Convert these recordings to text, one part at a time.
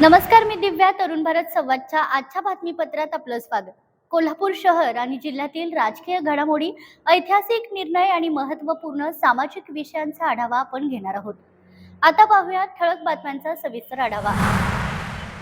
नमस्कार, मी दिव्या. तरुण भारत संवादच्या आजच्या बातमीपत्रात आपलं स्वागत. कोल्हापूर शहर आणि जिल्ह्यातील राजकीय घडामोडी, ऐतिहासिक निर्णय आणि महत्त्वपूर्ण सामाजिक विषयांचा आढावा आपण घेणार आहोत. आता पाहूया ठळक बातम्यांचा सविस्तर आढावा.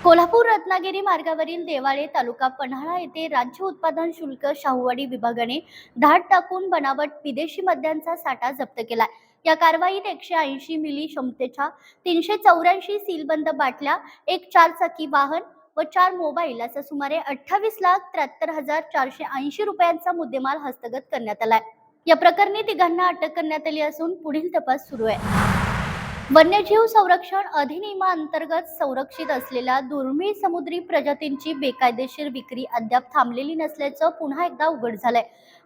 कोल्हापूर रत्नागिरी मार्गावरील देवाळे तालुका पन्हाळा येथे राज्य उत्पादन शुल्क शाहूवाडी विभागाने धाड टाकून बनावट विदेशी मद्यांचा साठा जप्त केला. या कारवाईत 180 मिली क्षमतेच्या 384 सीलबंद बाटल्या, एक 4 चाकी वाहन व 4 मोबाईल असा सुमारे 28,73,480 रुपयांचा मुद्देमाल हस्तगत करण्यात आलाय. या प्रकरणी तिघांना अटक करण्यात आली असून पुढील तपास सुरू आहे. वन्यजीव संरक्षण अधिनियमाअंतर्गत संरक्षित असलेल्या दुर्मिळ समुद्री प्रजातींची बेकायदेशीर विक्री अद्याप थांबलेली नसल्याचं पुन्हा एकदा उघड झालंय.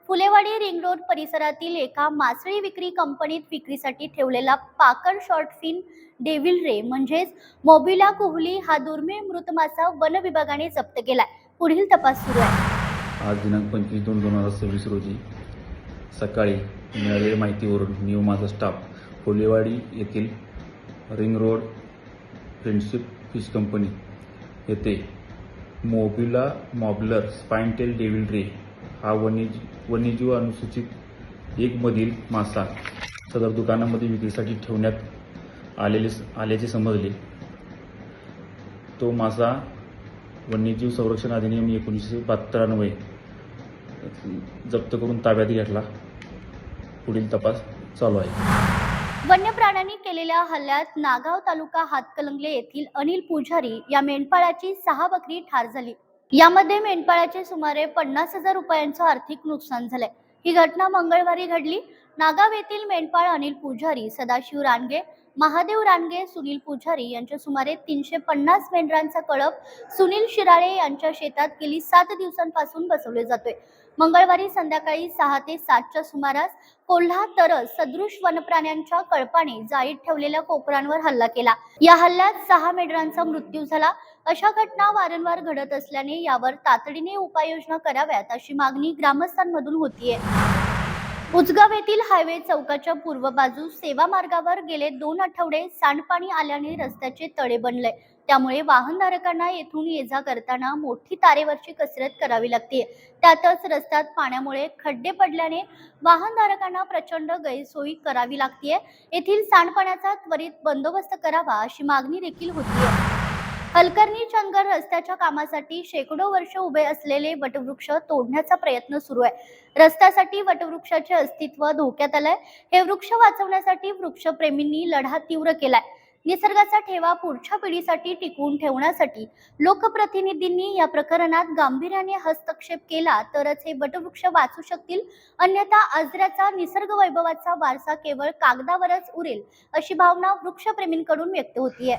फुलेवाडी रिंग रोड परिसरातील एका मासळी विक्री कंपनीत विक्रीसाठी ठेवलेला पाकड शॉर्ट फिन डेव्हिल रे म्हणजेच मोबिला कुहली हा दुर्मिळ मृत मासा वन विभागाने जप्त केलाय. पुढील तपास सुरू आहे. आज दिनांक 25/2/2026 रोजी सकाळी मिळालेल्या माहितीवरून मी व माझा स्टाफ फुलेवाडी येथील ring road friendship fish company येथे मोबिला मॉबलर स्पाइनटेल डेव्हिल रे हा वन्यजीव अनुसूचित 1 मधील मासा सदर दुकानामध्ये विक्रीसाठी ठेवण्यात आल्याचे समजले. तो मासा वन्यजीव संरक्षण अधिनियम 1972 अन्वये जप्त करून ताब्यात घेतला. पुढील तपास चालू आहे. वन्य प्राण्यांनी केलेल्या हल्ल्यात नागाव तालुका हातकलंगले येथील अनिल पुजारी या मेंढपाळाची 6 बकरी ठार झाली. यामध्ये मेंढपाळाचे सुमारे 50,000 रुपयांचं आर्थिक नुकसान झाले. ही घटना मंगळवारी घडली. नागाव येथील मेंढपाळ अनिल पुजारी, सदाशिव रानगे, महादेव रानगे, सुनील पुजारी यांच्या सुमारे 350 मेंढरांचा कळप सुनील शिराळे यांच्या शेतात गेली 7 दिवसांपासून बसवले जातोय. मंगळवारी संध्याकाळी 6 ते 7च्या सुमारास कोल्हा तरस सदृश वनप्राण्यांच्या कळपाने जाळीत ठेवलेल्या कोकरांवर हल्ला केला. या हल्ल्यात 6 मेंढरांचा मृत्यू झाला. अशा घटना वारंवार घडत असल्याने यावर तातडीने उपाययोजना कराव्यात अशी मागणी ग्रामस्थांमधून होतीये. उचगाव येथील हायवे चौकाच्या पूर्व बाजूस सेवा मार्गावर गेले 2 आठवडे सांडपाणी आल्याने रस्त्याचे तडे बनले. त्यामुळे वाहनधारकांना येथून ये जा करताना मोठी तारेवरची कसरत करावी लागते. त्यातच रस्त्यात पाण्यामुळे खड्डे पडल्याने वाहनधारकांना प्रचंड गैरसोयी करावी लागते. येथील सांडपाण्याचा त्वरित बंदोबस्त करावा अशी मागणी देखील होतीये. हलकर्णी चंदगड रस्त्याच्या कामासाठी शेकडो वर्ष उभे असलेले वटवृक्ष तोडण्याचा प्रयत्न सुरू आहे. रस्त्यासाठी वटवृक्षाचे अस्तित्व धोक्यात आलंय. हे वृक्ष वाचवण्यासाठी वृक्षप्रेमींनी लढा तीव्र केलाय. निसर्गाचा ठेवा पुढच्या पिढीसाठी टिकवून ठेवण्यासाठी लोकप्रतिनिधींनी या प्रकरणात गांभीर्याने हस्तक्षेप केला तरच हे वटवृक्ष वाचू शकतील. अन्यथा आजऱ्याचा निसर्ग वैभवाचा वारसा केवळ कागदावरच उरेल अशी भावना वृक्षप्रेमींकडून व्यक्त होतीये.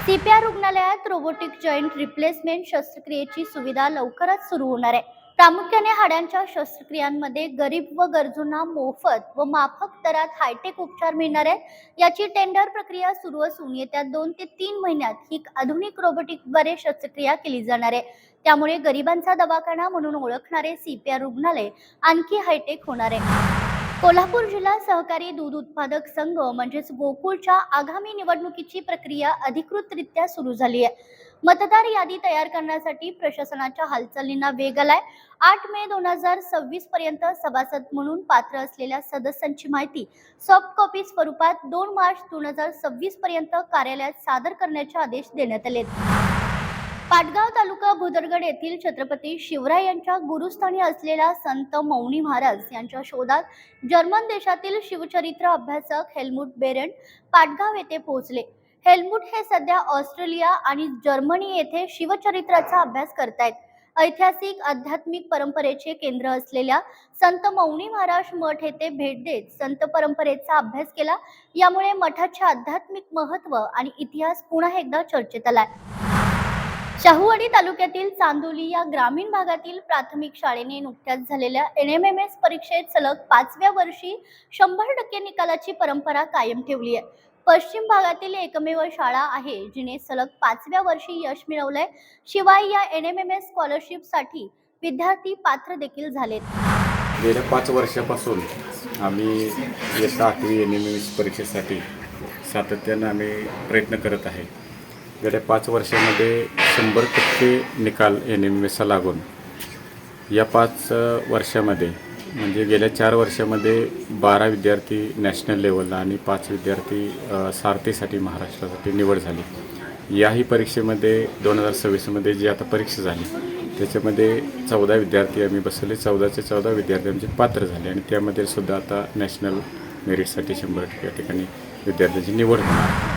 CPR रुग्णालयात रोबोटिक जॉईंट रिप्लेसमेंट शस्त्रक्रियेची सुविधा लवकरच सुरू होणार आहे. प्रामुख्याने हाडांच्या शस्त्रक्रियांमध्ये गरीब व गरजूंना मोफत व माफक दरात हायटेक उपचार मिळणार आहेत. याची टेंडर प्रक्रिया सुरू असून येत्या 2 ते 3 महिन्यात ही आधुनिक रोबोटिकद्वारे शस्त्रक्रिया केली जाणार आहे. त्यामुळे गरिबांचा दवाखाना म्हणून ओळखणारे CPR रुग्णालय आणखी हायटेक होणार आहे. कोल्हापूर जिल्हा सहकारी दूध उत्पादक संघ म्हणजेच गोकुळच्या आगामी निवडणुकीची प्रक्रिया अधिकृतरित्या सुरू झाली आहे. मतदार यादी तयार करण्यासाठी प्रशासनाच्या हालचालींना वेग आलाय. 8 मे 2026 पर्यंत सभासद म्हणून पात्र असलेल्या सदस्यांची माहिती सॉफ्ट कॉपी स्वरूपात 2 मार्च 2026 पर्यंत कार्यालयात सादर करण्याचे आदेश देण्यात आले. पाटगाव तालुका भुदरगड येथील छत्रपती शिवराय यांच्या गुरुस्थानी असलेल्या संत मौनी महाराज यांच्या शोधात जर्मन देशातील शिवचरित्र अभ्यासक हेल्मुट बेरेंट पाटगाव येथे पोहोचले. हेल्मुट हे सध्या ऑस्ट्रेलिया आणि जर्मनी येथे शिवचरित्राचा अभ्यास करतायत. ऐतिहासिक आध्यात्मिक परंपरेचे केंद्र असलेल्या संत मौनी महाराज मठ येथे भेट देत संत परंपरेचा अभ्यास केला. यामुळे मठाचे आध्यात्मिक महत्त्व आणि इतिहास पुन्हा एकदा चर्चेत आलाय. शाहूवाडी तालुक्यातील चांदोली या ग्रामीण भागातील प्राथमिक शाळेने नुकत्याच झालेल्या NMMS परीक्षेत सलग 5व्या वर्षी 100% निकालाची परंपरा कायम ठेवली आहे. पश्चिम भागातील एकमेव शाळा आहे जिने सलग 5व्या वर्षी यश मिळवलंय. शिवाय या NMMS स्कॉलरशिपसाठी विद्यार्थी पात्र देखील झालेत. गेल्या 5 वर्षापासून आम्ही इयत्ता 8वी NMMS परीक्षेसाठी सातत्याने आम्ही प्रयत्न करत आहे. गेल्या 5 वर्षामध्ये 100% निकाल NMSचा लागून या 5 वर्षामध्ये म्हणजे गेल्या 4 वर्षामध्ये 12 विद्यार्थी नॅशनल लेवलला आणि 5 विद्यार्थी सारथीसाठी महाराष्ट्रासाठी निवड झाली. याही परीक्षेमध्ये 2026मध्ये जी आता परीक्षा झाली त्याच्यामध्ये 14 विद्यार्थी आम्ही बसवले. 14चे 14 विद्यार्थी आमचे पात्र झाले आणि त्यामध्ये सुद्धा आता नॅशनल मेरिटसाठी 100% या ठिकाणी विद्यार्थ्यांची निवड होणार.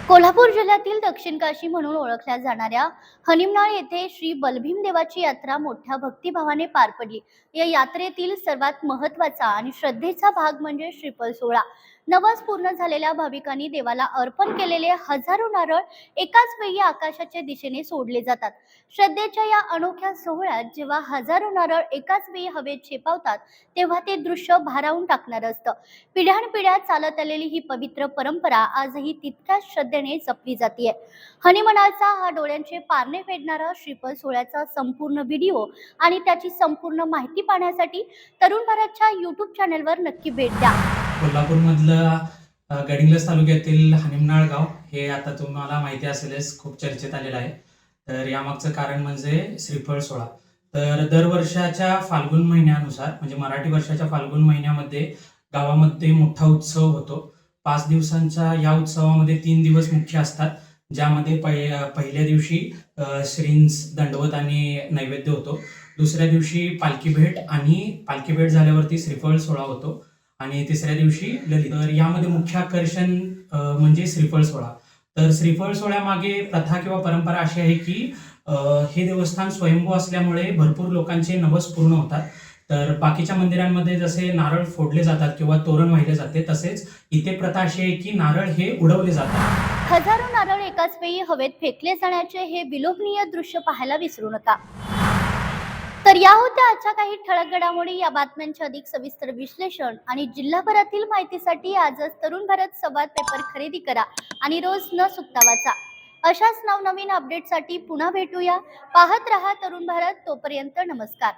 कोल्हापूर जिल्ह्यातील दक्षिण काशी म्हणून ओळखल्या जाणाऱ्या हनिमनाळ येथे श्री बलभीम देवाची यात्रा मोठ्या भक्तिभावाने पार पडली. या यात्रेतील सर्वात महत्त्वाचा आणि श्रद्धेचा भाग म्हणजे श्रीफळ सोहळा. नवस पूर्ण झालेल्या भाविकांनी देवाला अर्पण केलेले हजारो नारळ एकाच वेळी आकाशाच्या दिशेने सोडले जातात. श्रद्धेच्या या अनोख्या सोहळ्यात जेव्हा हजारो नारळ एकाच वेळी हवेत झेपावतात तेव्हा ते दृश्य भारावून टाकणारं असतं. पिढ्यानपिढ्या चालत आलेली ही पवित्र परंपरा आजही तितक्याच श्रद्धेने जपली जाते. हनिमनाळचा हा डोळ्यांचे पारणे फेडणारा श्रीफळ सोहळ्याचा संपूर्ण व्हिडिओ आणि त्याची संपूर्ण माहिती पाहण्यासाठी तरुण भारतच्या YouTube चॅनलवर नक्की भेट द्या. कोल्हापूरमधलं गडिंग्लज तालुक्यातील हनिमनाळ गाव हे आता तुम्हाला माहिती असेलच खूप चर्चेत आलेलं आहे. तर यामागचं कारण म्हणजे श्रीफळ सोहळा. तर दरवर्षाच्या फाल्गुन महिन्यानुसार म्हणजे मराठी वर्षाच्या फाल्गुन महिन्यामध्ये गावामध्ये मोठा उत्सव होतो. 5 दिवसांच्या या उत्सवामध्ये 3 दिवस मुख्य असतात, ज्यामध्ये पहिल्या दिवशी श्रींस दंडवत आणि नैवेद्य होतो. दुसऱ्या दिवशी पालखी भेट आणि पालखी भेट झाल्यावरती श्रीफळ सोहळा होतो आणि तिसऱ्या दिवशी ललित. तर यामध्ये मुख्य आकर्षण म्हणजे श्रीफळ सोहळा. तर श्रीफळ सोहळ्यामागे प्रथा किंवा परंपरा अशी आहे की हे देवस्थान स्वयंभू असल्यामुळे भरपूर लोकांचे नवस पूर्ण होतात. तर बाकीच्या मंदिरांमध्ये जसे नारळ फोडले जातात किंवा तोरण वाहिले जाते, तसेच इथे प्रथा अशी आहे की नारळ हे उडवले जातात. हजारो नारळ एकाच वेळी हवेत फेकले जाण्याचे हे विलोभनीय दृश्य पाहायला विसरू नका. तर या होत्या आजच्या काही ठळक घडामोडी. या बातम्यांचे अधिक सविस्तर विश्लेषण आणि जिल्हाभरातील माहितीसाठी आजच तरुण भारत संवाद पेपर खरेदी करा आणि रोज न चुकता वाचा. अशाच नवनवीन अपडेटसाठी पुन्हा भेटूया. पाहत रहा तरुण भारत. तोपर्यंत नमस्कार.